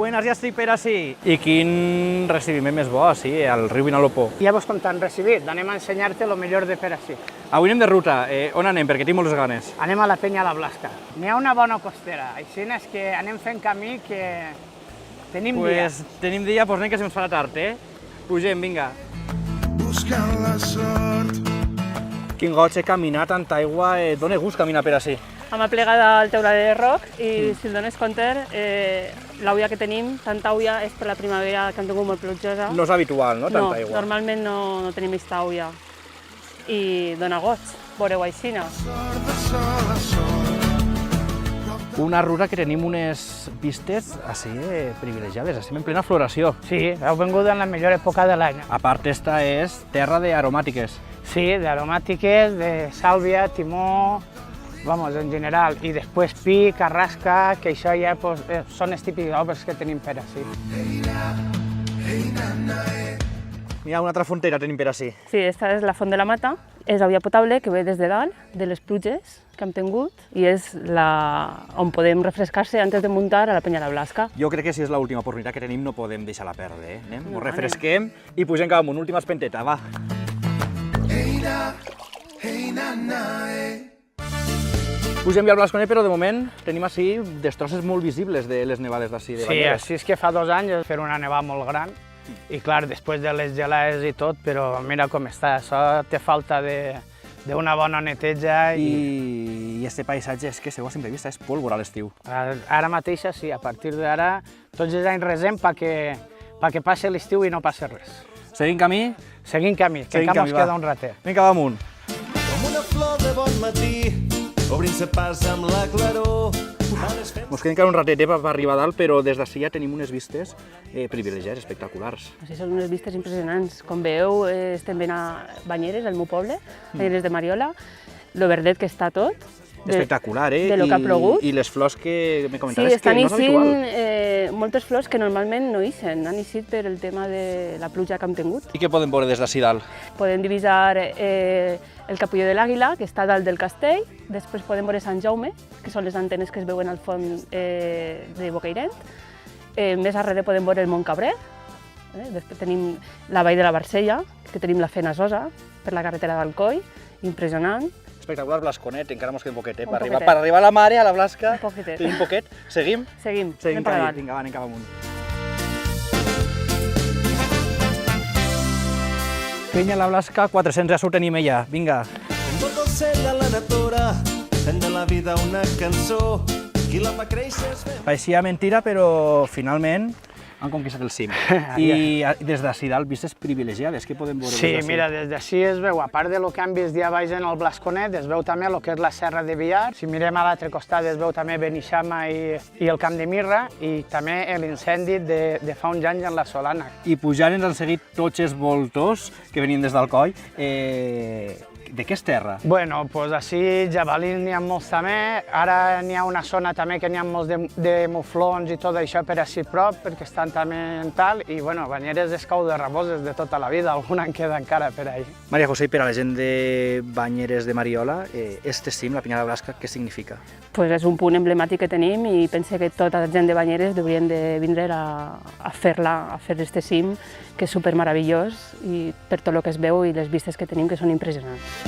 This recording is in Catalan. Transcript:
Buenas, ja estic per ací. I quin recibiment més bo, sí, al riu Vinalopó. Ja vos com t'han recibit, anem a ensenyar-te el millor de per ací. Avui anem de ruta. On anem? Perquè tinc moltes ganes. Anem a la penya a la Blasca. N'hi ha una bona costera, així és que anem fent camí que tenim dia. Tenim dia, doncs anem que se'ns farà tard, Pugem, vinga. Buscant la sort. Quin goig, he caminat tanta aigua, dóna gust caminar per ací. Hem aplegat al teulada de roc i, si el dones compte, l'auia que tenim, tanta auia, és per la primavera que hem tingut molt plujosa. No és habitual, no, tanta aigua? No, normalment no tenim aquesta auia. I dona goig, veureu aixina. Una ruta que tenim unes vistes així privilegiades, estem en plena floració. Sí, heu vingut en la millor època de l'any. A part, esta és terra d'aromàtiques. Sí, d'aromàtiques, de sàlvia, timó, vamos, en general. I després pi, carrasca, que això ja pues, són els típics arbres que tenim per ací. Mira, una altra fontera tenim per ací. Sí, aquesta és la Font de la Mata, és aigua potable que ve des de dalt, de les pluges que hem tingut, i és on podem refrescar-se antes de muntar a la penya de la Blasca. Jo crec que si és l'última oportunitat que tenim no podem deixar-la perdre, Anem, ens refresquem i pugem cap amunt, última espenteta, va. Pugem ja al Blasconet, però de moment tenim així destrosses molt visibles de les nevades d'ací de Sí, així és que fa 2 anys fer una nevada molt gran i clar, després de les gelades i tot, però mira com està, això té falta d'una bona neteja i este paisatge és que, segons sempre vista, és pólvora a l'estiu. Ara mateix sí, a partir d'ara tots els anys resem perquè passi l'estiu i no passi res. Seguim camí? Seguim camí, que encara ens queda un ratet. Vinga, va amunt. Com una flor de bon matí, obrint-se pas amb la claror. Ens queda encara un ratet per arribar a dalt, però des d'ací ja tenim unes vistes privilegiades, espectaculars. Sí, són unes vistes impressionants. Com veieu, estem ben a Banyeres, al meu poble, Banyeres de Mariola, lo verdet que està tot. Espectacular, de lo que ha plogut. I les flors que me Sí, comentaves que estan no és habitual. ixint moltes flors que normalment no ixen, han ixit per el tema de la pluja que hem tingut. I què podem veure des d'ací dalt? Podem divisar el Capelló de l'Àguila, que està dalt del castell, després podem veure Sant Jaume, que són les antenes que es veuen al fons de Bocairent. Més darrere podem veure el Mont Cabrer, després tenim la vall de la Barcella, que tenim la Fenasosa, per la carretera d'Alcoi, impressionant. Espectacular Blasconet, encara mos queda un poquet, Un poquetet. Per arribar a la mare, a la Blasca, Un poquetet. tenim poquet. Seguim? Seguim Seguim per camí, davant. vinga, va, anem cap amunt. Penya la Blasca, 400 ja ho tenim ella, vinga. Com tot el cel a la natura, fent de la vida una cançó. Qui la fa créixer és fer... Pareixia mentira, però finalment han conquistat el cim. I des d'ací dalt, vistes privilegiades, què podem veure? Sí, mira, des d'ací es veu, a part de lo que hem vist ja baix en el Blasconet, es veu també el que és la Serra de Villar. Si mirem a l'altre costat es veu també Beneixama i el Camp de Mirra i també l'incendi de fa uns anys en la Solana. I pujant ens han seguit tots els voltors que venien des d'Alcoi. De què és terra? Bueno, doncs així jabalins n'hi ha molts també, ara n'hi ha una zona també que n'hi ha molts de muflons i tot això per així prop, perquè estan també en tal, i bueno, Banyeres és cau de raboses de tota la vida, alguna en queda encara per ahí. Maria José, per a la gent de Banyeres de Mariola, este cim, la Pinya de Blasca, què significa? Pues és un punt emblemàtic que tenim i pense que tota la gent de Banyeres haurien de vindre a fer este cim, que és supermeravellós i per tot el que es veu i les vistes que tenim, que són impressionants.